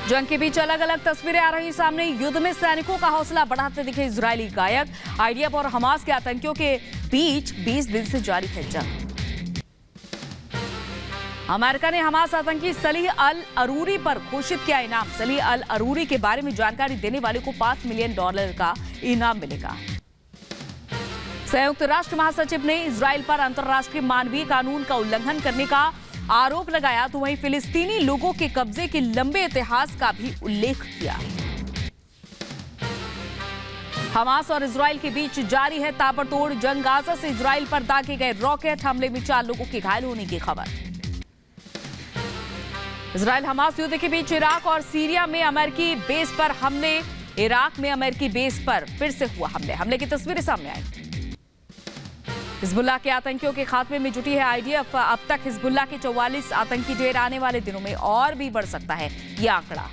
जंग के बीच अलग अलग तस्वीरें आ रही सामने। युद्ध में सैनिकों का हौसला बढ़ाते दिखे इजरायली गायक। आईडीएफ और हमास के आतंकियों के बीच 20 दिन से जारी है जंग। अमेरिका ने हमास आतंकी सलीह अल अरूरी पर घोषित किया इनाम। सलीह अल अरूरी के बारे में जानकारी देने वाले को $5 मिलियन का इनाम मिलेगा। संयुक्त राष्ट्र महासचिव ने इजरायल पर अंतर्राष्ट्रीय मानवीय कानून का उल्लंघन करने का आरोप लगाया, तो वहीं फिलिस्तीनी लोगों के कब्जे के लंबे इतिहास का भी उल्लेख किया। हमास और इजरायल के बीच जारी है ताबड़तोड़ जंग। गाजा से इजरायल पर दागे गए रॉकेट हमले में 4 लोगों के घायल होने की खबर। इजरायल हमास युद्ध के बीच इराक और सीरिया में अमेरिकी बेस पर हमले। इराक में अमेरिकी बेस पर फिर से हुआ हमले की तस्वीरें सामने आई। हिजबुल्लाह के आतंकियों के खात्मे में जुटी है आईडीएफ। अब तक हिजबुल्लाह के 44 आतंकी ढेर आने वाले दिनों में और भी बढ़ सकता है यह आंकड़ा।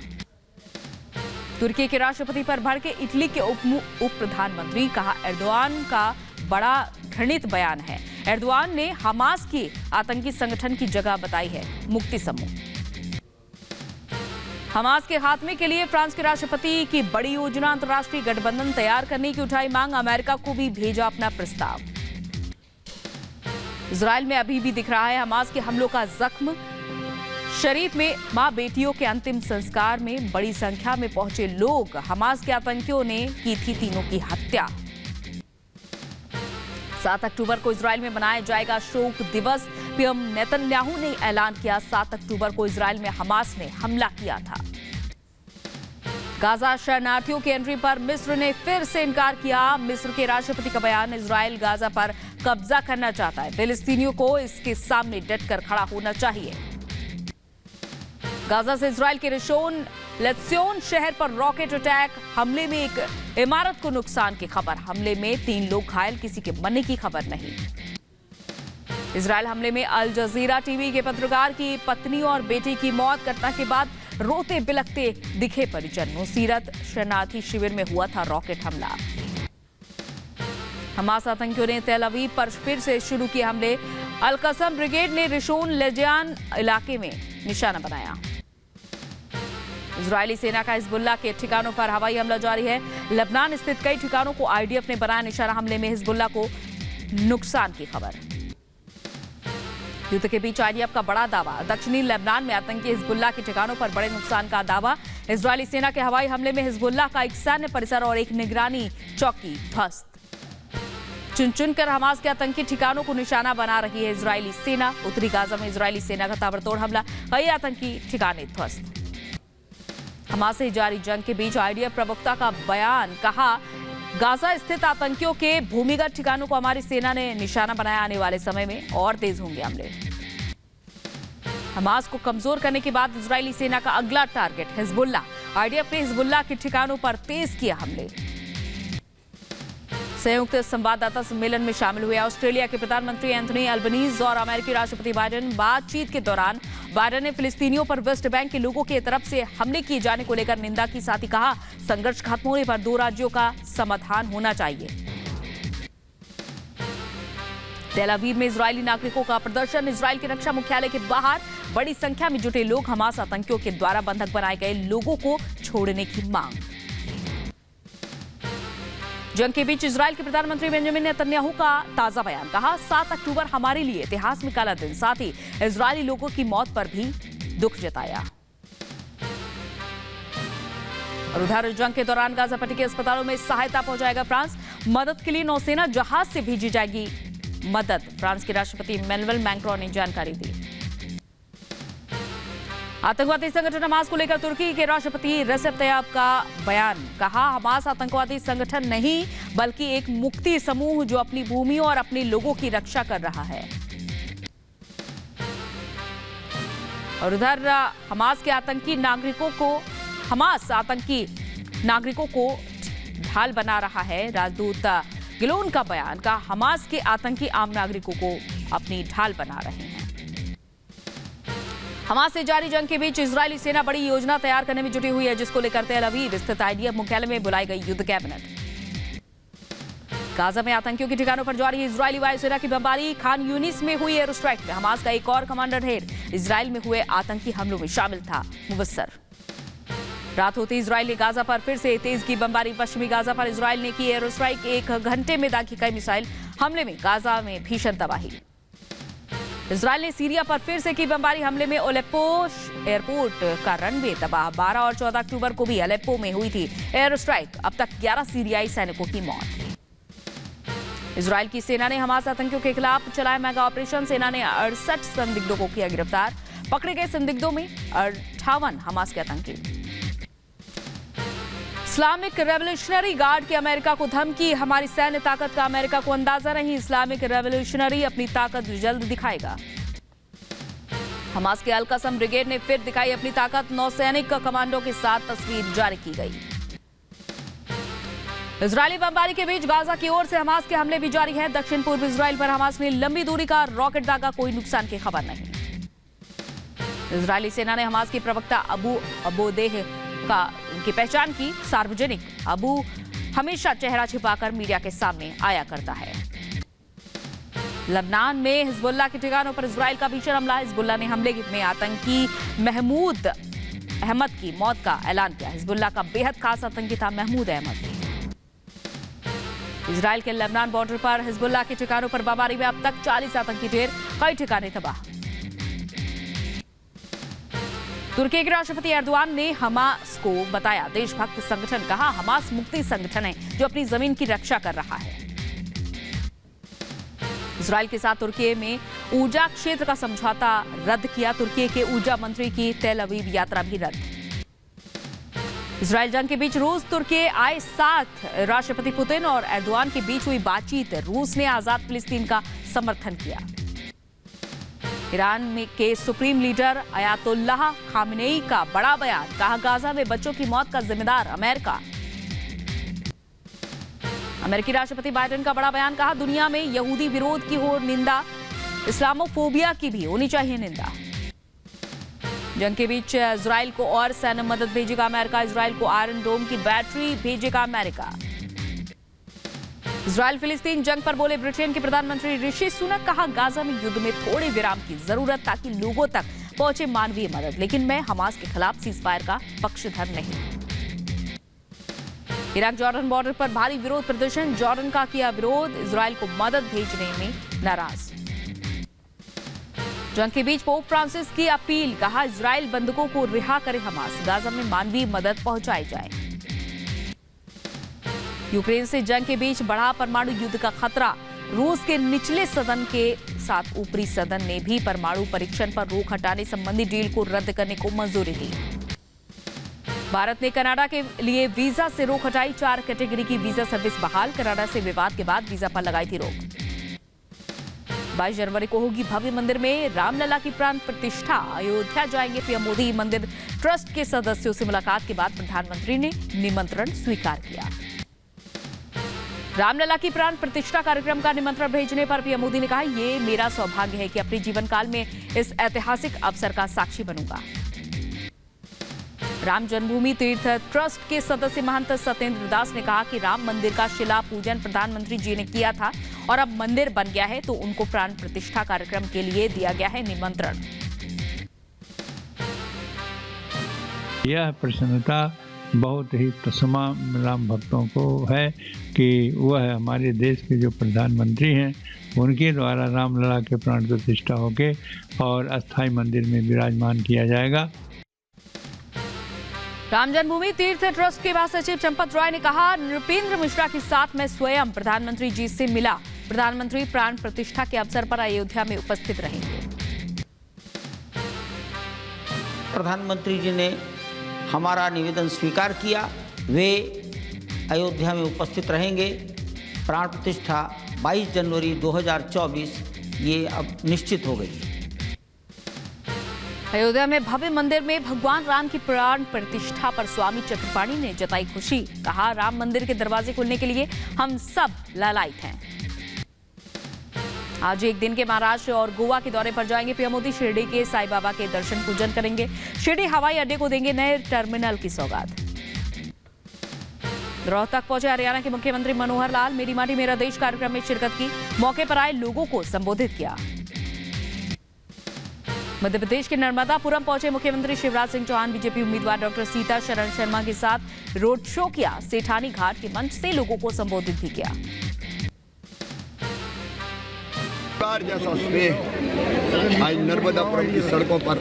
तुर्की के राष्ट्रपति पर भड़के इटली के उप प्रधानमंत्री, कहा एर्दोआन का बड़ा घृणित बयान है। एर्दोआन ने हमास की आतंकी संगठन की जगह बताई है मुक्ति समूह। हमास के खात्मे के लिए फ्रांस के राष्ट्रपति की बड़ी योजना। अंतर्राष्ट्रीय गठबंधन तैयार करने की उठाई मांग। अमेरिका को भी भेजा अपना प्रस्ताव। इजरायल में अभी भी दिख रहा है हमास के हमलों का जख्म। शरीफ में मां बेटियों के अंतिम संस्कार में बड़ी संख्या में पहुंचे लोग। हमास के आतंकियों ने की थी तीनों की हत्या। 7 अक्टूबर को इजरायल में मनाया जाएगा शोक दिवस। पीएम नेतन्याहू ने ऐलान किया 7 अक्टूबर को इजरायल में हमास ने हमला किया था। गाजा शरणार्थियों की एंट्री पर मिस्र ने फिर से इनकार किया। मिस्र के राष्ट्रपति का बयान, इजरायल गाजा पर कब्जा करना चाहता है, फिलिस्तीनियों को इसके सामने डटकर खड़ा होना चाहिए। गाजा से इजरायल के रिशोन लेत्सियोन शहर पर रॉकेट अटैक। हमले में एक इमारत को नुकसान की खबर। हमले में 3 लोग घायल, किसी के मरने की खबर नहीं। इजरायल हमले में अल जजीरा टीवी के पत्रकार की पत्नी और बेटे की मौत। घटना के बाद रोते बिलखते दिखे परिजन। नुसीरत शरणार्थी शिविर में हुआ था रॉकेट हमला। हमास आतंकियों ने तेल अवीव पर फिर से शुरू किए हमले। अल कसम ब्रिगेड ने रिशोन लेजियान इलाके में निशाना बनाया। इजरायली सेना का हिजबुल्लाह के ठिकानों पर हवाई हमला जारी है। लेबनान स्थित कई ठिकानों को आईडीएफ ने बनाया निशाना। हमले में हिजबुल्लाह को नुकसान की खबर। युद्ध के बीच आईडीएफ का बड़ा दावा। दक्षिणी लेबनान में आतंकी हिजबुल्लाह के ठिकानों पर बड़े नुकसान का दावा। इजरायली सेना के हवाई हमले में हिजबुल्लाह का एक सैन्य परिसर और एक निगरानी चौकी ध्वस्त। चुन चुनकर हमास के आतंकी ठिकानों को निशाना बना रही है इजरायली सेना। उत्तरी गाजा में इजरायली सेना का ताबड़तोड़ हमला, कई आतंकी ठिकाने ध्वस्त। हमास से जारी जंग के बीच आईडीएफ प्रवक्ता का बयान, कहा गाजा स्थित आतंकियों के भूमिगत ठिकानों को हमारी सेना ने निशाना बनाया। आने वाले समय में और तेज होंगे हमले। हमास को कमजोर करने के बाद इजरायली सेना का अगला टारगेट हिजबुल्लाह। आईडीएफ ने हिजबुल्लाह के ठिकानों पर तेज किया हमले। संयुक्त संवाददाता सम्मेलन में शामिल हुए ऑस्ट्रेलिया के प्रधानमंत्री एंथनी अल्बनीज और अमेरिकी राष्ट्रपति बाइडेन। बातचीत के दौरान बाइडेन ने फिलिस्तीनियों पर वेस्ट बैंक के लोगों की तरफ से हमले किए जाने को लेकर निंदा की, साथ ही कहा संघर्ष खत्म होने पर 2 राज्यों का समाधान होना चाहिए। तेल अवीव में इजरायली नागरिकों का प्रदर्शन। इजरायल के रक्षा मुख्यालय के बाहर बड़ी संख्या में जुटे लोग। हमास आतंकियों के द्वारा बंधक बनाए गए लोगों को छोड़ने की मांग। जंग के बीच इजरायल के प्रधानमंत्री बेंजामिन नेतन्याहू का ताजा बयान, कहा 7 अक्टूबर हमारे लिए इतिहास में काला दिन। साथ ही इजरायली लोगों की मौत पर भी दुख जताया। और उधर जंग के दौरान गाजा पट्टी के अस्पतालों में सहायता पहुंचाएगा फ्रांस। मदद के लिए नौसेना जहाज से भेजी जाएगी मदद। फ्रांस के राष्ट्रपति इमैनुअल मैक्रोन ने जानकारी दी। आतंकवादी संगठन हमास को लेकर तुर्की के राष्ट्रपति रेसेप तैयब का बयान, कहा हमास आतंकवादी संगठन नहीं बल्कि एक मुक्ति समूह जो अपनी भूमि और अपने लोगों की रक्षा कर रहा है। और उधर हमास आतंकी नागरिकों को ढाल बना रहा है। राजदूत गिलोन का बयान, का हमास के आतंकी आम नागरिकों को अपनी ढाल बना रहे हैं। हमास से जारी जंग के बीच इजरायली सेना बड़ी योजना तैयार करने में जुटी हुई है, जिसको लेकर तेल अवीव स्थित आईडीएफ मुख्यालय में बुलाई गई युद्ध कैबिनेट। गाजा में आतंकियों के ठिकानों पर जारी इजरायली वायुसेना की बमबारी। खान यूनिस में हुई एयर स्ट्राइक में हमास का एक और कमांडर ढेर इजरायल में हुए आतंकी हमलों में शामिल था। मुबस्सर। रात होते इजराइल ने गाजा पर फिर से तेज की बमबारी। पश्चिमी गाजा पर इजराइल ने की एयर स्ट्राइक। 1 घंटे में दागी कई मिसाइल हमले में गाजा में भीषण तबाही। इजराइल ने सीरिया पर फिर से की बमबारी। हमले में अलेप्पो एयरपोर्ट का रनवे तबाह। 12 और 14 अक्टूबर को भी अलेप्पो में हुई थी एयर स्ट्राइक। अब तक 11 सीरियाई सैनिकों की मौत। इजराइल की सेना ने हमास आतंकियों के खिलाफ चलाया मेगा ऑपरेशन। सेना ने 68 संदिग्धों को किया गिरफ्तार। पकड़े गए संदिग्धों में 58 हमास के आतंकी। इस्लामिक रेवोल्यूशनरी गार्ड की अमेरिका को धमकी। हमारी सैन्य ताकत का अमेरिका को अंदाजा नहीं। इस्लामिक रेवोल्यूशनरी अपनी ताकत जल्द दिखाएगा। हमास के अल कसम ब्रिगेड ने फिर दिखाई अपनी ताकत। नौसैनिक कमांडो के साथ तस्वीर जारी की गई। इजरायली बमबारी के बीच गाजा की ओर से हमास के हमले भी जारी हैं। दक्षिण पूर्व इजराइल पर हमास ने लंबी दूरी का रॉकेट दागा। कोई नुकसान की खबर नहीं। इजरायली सेना ने हमास के प्रवक्ता अबू अबोदेह की पहचान की। सार्वजनिक अबू हमेशा चेहरा छिपाकर मीडिया के सामने आया करता है। लबनान में हिजबुल्लाह के ठिकानों पर इजराइल का भीषण हमला। हिजबुल्लाह ने हमले में आतंकी महमूद अहमद की मौत का ऐलान किया। हिजबुल्लाह का बेहद खास आतंकी था महमूद अहमद। इजराइल के लेबनान बॉर्डर पर हिजबुल्लाह के ठिकानों पर बमबारी में अब तक 40 आतंकी ढेर, कई ठिकाने तबाह। तुर्की के राष्ट्रपति एर्दोआन ने हमास को बताया देशभक्त संगठन। कहा हमास मुक्ति संगठन है जो अपनी जमीन की रक्षा कर रहा है। इजराइल के साथ तुर्की में ऊर्जा क्षेत्र का समझौता रद्द किया। तुर्की के ऊर्जा मंत्री की तेल अवीव यात्रा भी रद्द। इजराइल जंग के बीच रूस तुर्की आए साथ। राष्ट्रपति पुतिन और एर्दोआन के बीच हुई बातचीत। रूस ने आजाद फिलिस्तीन का समर्थन किया। ईरान में के सुप्रीम लीडर अयातुल्लाह खामेनेई का बड़ा बयान। कहा गाजा में बच्चों की मौत का जिम्मेदार अमेरिका। अमेरिकी राष्ट्रपति बाइडेन का बड़ा बयान। कहा दुनिया में यहूदी विरोध की हो निंदा, इस्लामोफोबिया की भी होनी चाहिए निंदा। जंग के बीच इजराइल को और सैन्य मदद भेजेगा अमेरिका। इजराइल को आयरन डोम की बैटरी भेजेगा अमेरिका। इजराइल फिलिस्तीन जंग पर बोले ब्रिटेन के प्रधानमंत्री ऋषि सुनक। कहा गाजा में युद्ध में थोड़े विराम की जरूरत ताकि लोगों तक पहुंचे मानवीय मदद, लेकिन मैं हमास के खिलाफ सीजफायर का पक्षधर नहीं। इराक जॉर्डन बॉर्डर पर भारी विरोध प्रदर्शन। जॉर्डन का किया विरोध। इजराइल को मदद भेजने में नाराज। जंग के बीच पोप फ्रांसिस की अपील। कहा इजराइल बंधकों को रिहा करे हमास। गाजा में मानवीय मदद पहुंचाई जाए। यूक्रेन से जंग के बीच बढ़ा परमाणु युद्ध का खतरा। रूस के निचले सदन के साथ ऊपरी सदन ने भी परमाणु परीक्षण पर रोक हटाने संबंधी डील को रद्द करने को मंजूरी दी। भारत ने कनाडा के लिए वीजा से रोक हटाई। 4 कैटेगरी की वीजा सर्विस बहाल। कनाडा से विवाद के बाद वीजा पर लगाई थी रोक। 22 जनवरी को होगी भव्य मंदिर में रामलला की प्राण प्रतिष्ठा। अयोध्या जाएंगे पीएम मोदी। मंदिर ट्रस्ट के सदस्यों से मुलाकात के बाद प्रधानमंत्री ने निमंत्रण स्वीकार किया। रामलला की प्राण प्रतिष्ठा कार्यक्रम का निमंत्रण भेजने पर पीएम मोदी ने कहा ये मेरा सौभाग्य है कि अपने जीवन काल में इस ऐतिहासिक अवसर का साक्षी बनूंगा। राम जन्मभूमि तीर्थ ट्रस्ट के सदस्य महंत सत्येंद्र दास ने कहा कि राम मंदिर का शिला पूजन प्रधानमंत्री जी ने किया था और अब मंदिर बन गया है तो उनको प्राण प्रतिष्ठा कार्यक्रम के लिए दिया गया है निमंत्रण। यह प्रसन्नता बहुत ही तमाम राम भक्तों को है कि वह हमारे देश के जो प्रधानमंत्री हैं उनके द्वारा रामलला के प्राण प्रतिष्ठा होके और अस्थायी मंदिर में विराजमान किया जाएगा। राम जन्मभूमि तीर्थ ट्रस्ट के महासचिव चंपत रॉय ने कहा नृपेंद्र मिश्रा के साथ मैं स्वयं प्रधानमंत्री जी से मिला। प्रधानमंत्री प्राण प्रतिष्ठा के अवसर पर अयोध्या में उपस्थित रहेंगे। प्रधानमंत्री जी ने हमारा निवेदन स्वीकार किया। वे अयोध्या में उपस्थित रहेंगे। प्राण प्रतिष्ठा 22 जनवरी 2024 ये अब निश्चित हो गई। अयोध्या में भव्य मंदिर में भगवान राम की प्राण प्रतिष्ठा पर स्वामी चक्रपाणी ने जताई खुशी। कहा राम मंदिर के दरवाजे खुलने के लिए हम सब लालायित हैं। आज एक दिन के महाराष्ट्र और गोवा के दौरे पर जाएंगे पीएम मोदी। शिरडी के साईं बाबा के दर्शन पूजन करेंगे। शिरडी हवाई अड्डे को देंगे नए टर्मिनल की सौगात। रोहतक पहुंचे हरियाणा के मुख्यमंत्री मनोहर लाल। मेरी माटी मेरा देश कार्यक्रम में शिरकत की। मौके पर आए लोगों को संबोधित किया। मध्य प्रदेश के नर्मदापुरम पहुंचे मुख्यमंत्री शिवराज सिंह चौहान बीजेपी उम्मीदवार डॉक्टर सीता शरण शर्मा के साथ रोड शो किया। सेठानी घाट के मंच से लोगों को संबोधित भी किया। जैसा स्नेह आज नर्मदापुरम की सड़कों पर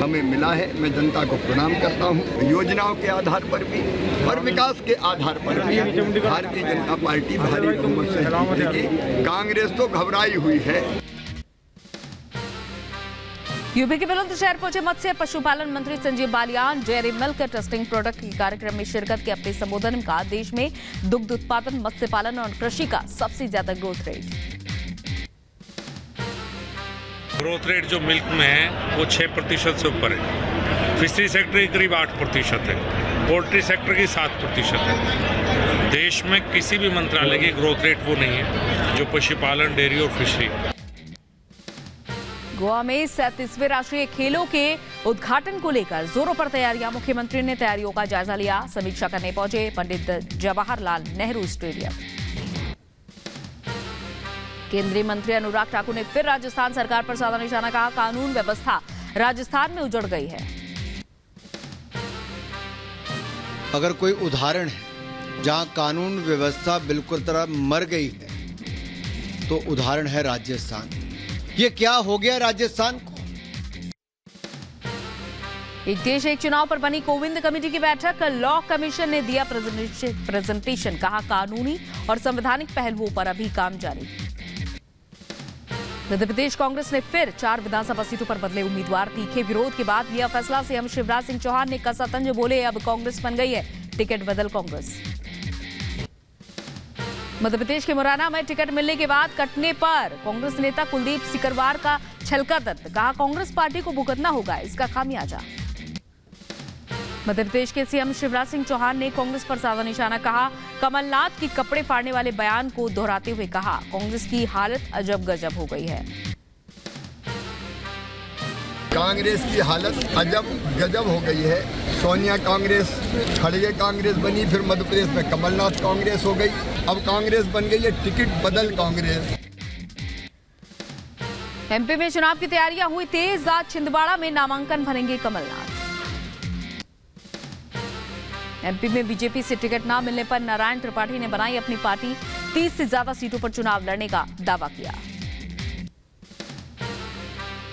हमें मिला है, मैं जनता को प्रणाम करता हूं। योजनाओं के आधार पर भी और विकास के आधार पर भी भारतीय जनता पार्टी भारी बहुमत से जीतेगी। कांग्रेस तो घबराई हुई है। यूपी के बुलंदशहर पहुंचे मत्स्य पशुपालन मंत्री Sanjeev Baliyan dairy milk testing product के कार्यक्रम में शिरकत के अपने संबोधन में कहा, देश में दुग्ध उत्पादन, मत्स्य पालन और कृषि का सबसे ज्यादा ग्रोथ रेट जो मिल्क में है वो 6% से ऊपर है। फिशरी सेक्टर की करीब 8% है। पोल्ट्री सेक्टर की 7% है। देश में किसी भी मंत्रालय की ग्रोथ रेट वो नहीं है जो पशुपालन, डेयरी और फिशरी। गोवा में 37वें राष्ट्रीय खेलों के उद्घाटन को लेकर जोरों पर तैयारियां। मुख्यमंत्री ने तैयारियों का जायजा लिया। समीक्षा करने पहुंचे पंडित जवाहरलाल नेहरू स्टेडियम। केंद्रीय मंत्री अनुराग ठाकुर ने फिर राजस्थान सरकार पर साधा निशाना, कहा कानून व्यवस्था राजस्थान में उजड़ गई है। अगर कोई उदाहरण है जहां कानून व्यवस्था बिल्कुल तरह मर गई है तो उदाहरण है राजस्थान। ये क्या हो गया राजस्थान को? एक देश एक चुनाव पर बनी कोविंद कमेटी की बैठक। लॉ कमीशन ने दिया प्रेजेंटेशन, कहा कानूनी और संवैधानिक पहलुओं पर अभी काम जारी। मध्य प्रदेश कांग्रेस ने फिर 4 विधानसभा सीटों पर बदले उम्मीदवार। तीखे विरोध के बाद लिया फैसला। सीएम शिवराज सिंह चौहान ने कसा तंज, बोले अब कांग्रेस बन गई है टिकट बदल कांग्रेस। मध्य प्रदेश के मुरैना में टिकट मिलने के बाद कटने पर कांग्रेस नेता कुलदीप सिकरवार का छलका दर्द, कहा कांग्रेस पार्टी को भुगतना होगा इसका खामियाजा। मध्य प्रदेश के सीएम शिवराज सिंह चौहान ने कांग्रेस पर साधा निशाना, कहा कमलनाथ की कपड़े फाड़ने वाले बयान को दोहराते हुए कहा कांग्रेस की हालत अजब गजब हो गई है। कांग्रेस की हालत अजब गजब हो गई है। सोनिया कांग्रेस, खड़गे कांग्रेस बनी, फिर मध्य प्रदेश में कमलनाथ कांग्रेस हो गई, अब कांग्रेस बन गई है टिकट बदल कांग्रेस। एमपी में चुनाव की तैयारियां हुई तेज। आज छिंदवाड़ा में नामांकन भरेंगे कमलनाथ। एमपी में बीजेपी से टिकट न मिलने पर नारायण त्रिपाठी ने बनाई अपनी पार्टी। 30 से ज्यादा सीटों पर चुनाव लड़ने का दावा किया।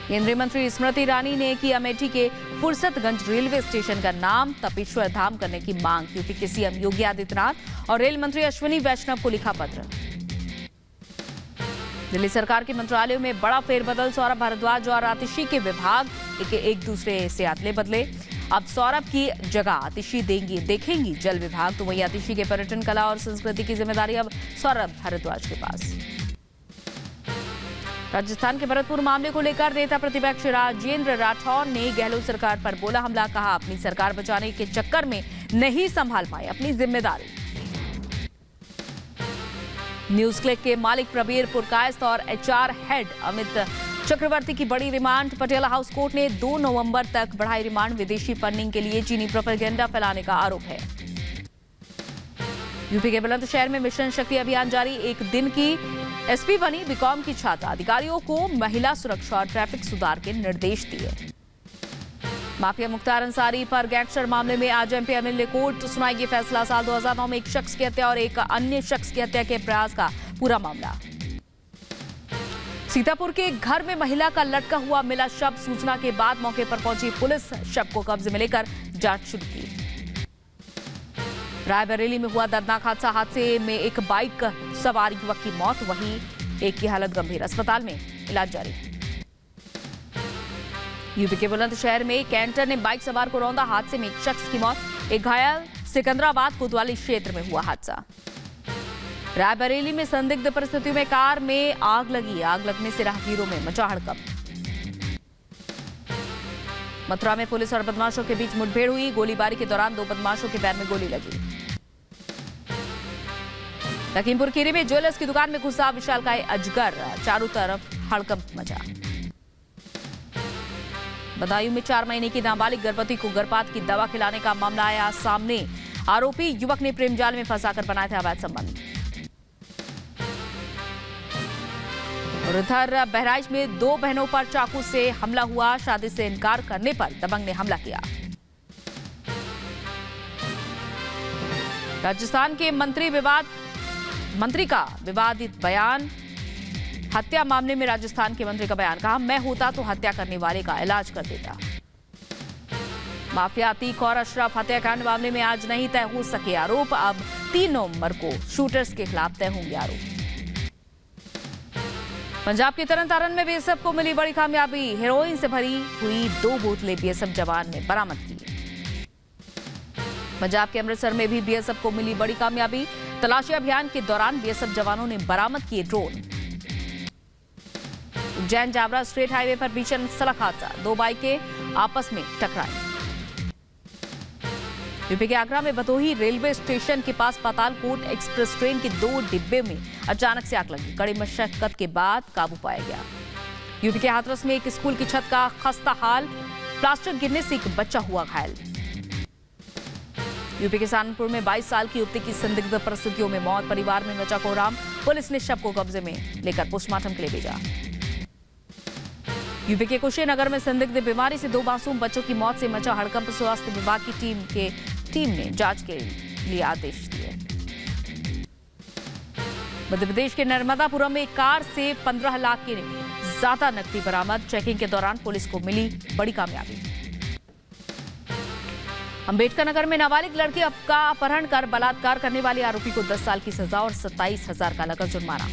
केंद्रीय मंत्री स्मृति ईरानी ने की अमेठी के फुर्सतगंज रेलवे स्टेशन का नाम तपेश्वर धाम करने की मांग। यूपी के सीएम योगी आदित्यनाथ और रेल मंत्री अश्विनी वैष्णव को लिखा पत्र। दिल्ली सरकार के मंत्रालयों में बड़ा फेरबदल। सौरभ भारद्वाज और आतिशी के विभाग एक दूसरे से अदले बदले। अब सौरभ की जगह आतिशी देखेंगी जल विभाग, तो वही आतिशी के पर्यटन, कला और संस्कृति की जिम्मेदारी अब सौरभ भारद्वाज के पास। राजस्थान के भरतपुर मामले को लेकर नेता प्रतिपक्ष राजेंद्र राठौर ने गहलोत सरकार पर बोला हमला, कहा अपनी सरकार बचाने के चक्कर में नहीं संभाल पाए अपनी जिम्मेदारी। न्यूज क्लिक के मालिक प्रबीर पुरकायस्थ और एचआर हेड अमित चक्रवर्ती की बड़ी रिमांड। पटियाला हाउस कोर्ट ने 2 नवंबर तक बढ़ाई रिमांड। विदेशी फंडिंग के लिए चीनी प्रोपेगेंडा फैलाने का आरोप है। यूपी के बुलंदशहर में मिशन शक्ति अभियान जारी। एक दिन की एसपी बनी बीकॉम की छात्रा। अधिकारियों को महिला सुरक्षा और ट्रैफिक सुधार के निर्देश दिए। माफिया मुख्तार अंसारी पर गैंगस्टर मामले में आज एमपी एमएलए कोर्ट सुनाएगी फैसला। साल 2009 में एक शख्स की हत्या और एक अन्य शख्स की हत्या के प्रयास का पूरा मामला। सीतापुर के एक घर में महिला का लटका हुआ मिला शव। सूचना के बाद मौके पर पहुंची पुलिस शव को कब्जे में लेकर जांच शुरू की। रायबरेली में हुआ दर्दनाक हादसे में एक बाइक सवार युवक की मौत, वहीं एक की हालत गंभीर, अस्पताल में इलाज जारी। यूपी के बुलंदशहर में कैंटर ने बाइक सवार को रौंदा। हादसे में एक शख्स की मौत, एक घायल। सिकंदराबाद कोतवाली क्षेत्र में हुआ हादसा। रायबरेली में संदिग्ध परिस्थितियों में कार में आग लगी। आग लगने से राहगीरों में मचा हड़कंप। मथुरा में पुलिस और बदमाशों के बीच मुठभेड़ हुई। गोलीबारी के दौरान 2 बदमाशों के पैर में गोली लगी। लखीमपुर खीरी में ज्वेलर्स की दुकान में घुसा विशालकाय अजगर, चारों तरफ हड़कंप मचा। बदायूं में 4 महीने की नाबालिग गर्भवती को गर्भपात की दवा खिलाने का मामला आया सामने। आरोपी युवक ने प्रेम जाल में फंसाकर बनाए थे अवैध संबंध। और इधर बहराइच में 2 बहनों पर चाकू से हमला हुआ। शादी से इनकार करने पर दबंग ने हमला किया। राजस्थान के मंत्री का विवादित बयान। हत्या मामले में राजस्थान के मंत्री का बयान, कहा मैं होता तो हत्या करने वाले का इलाज कर देता। माफिया अतीक और अशरफ हत्याकांड मामले में आज नहीं तय हो सके आरोप। अब 3 नवंबर को शूटर्स के खिलाफ तय होंगे आरोप। पंजाब के तरनतारन में बीएसएफ को मिली बड़ी कामयाबी। हेरोइन से भरी हुई 2 बोतलें बीएसएफ जवान ने बरामद की। पंजाब के अमृतसर में भी बीएसएफ को मिली बड़ी कामयाबी। तलाशी अभियान के दौरान बीएसएफ जवानों ने बरामद किए drone. Ujjain Jaora straight highway पर भीषण सड़क हादसा। 2 बाइकें आपस में टकराई। यूपी के आगरा में भदोही रेलवे स्टेशन के पास पातालकोट एक्सप्रेस ट्रेन के 2 डिब्बे में अचानक से आग लगी। कड़ी मशक्कत के बाद काबू पाया गया। यूपी के हाथरस में एक स्कूल की छत का खस्ता हाल। प्लास्टर गिरने से एक बच्चा हुआ घायल। यूपी के सहारनपुर में 22 साल की युवती की संदिग्ध परिस्थितियों में मौत। परिवार में मचा कोहराम। पुलिस ने शव को कब्जे में लेकर पोस्टमार्टम के लिए भेजा। यूपी के कुशीनगर में संदिग्ध बीमारी से 2 मासूम बच्चों की मौत से मचा हड़कंप। स्वास्थ्य विभाग की टीम ने जांच के लिए आदेश दिए। मध्य प्रदेश के नर्मदापुरम में एक कार से 15 लाख की ज्यादा नकदी बरामद। चेकिंग के दौरान पुलिस को मिली बड़ी कामयाबी। अंबेडकर नगर में नाबालिग लड़की का अपहरण कर बलात्कार करने वाले आरोपी को 10 साल की सजा और 27,000 का नकद जुर्माना।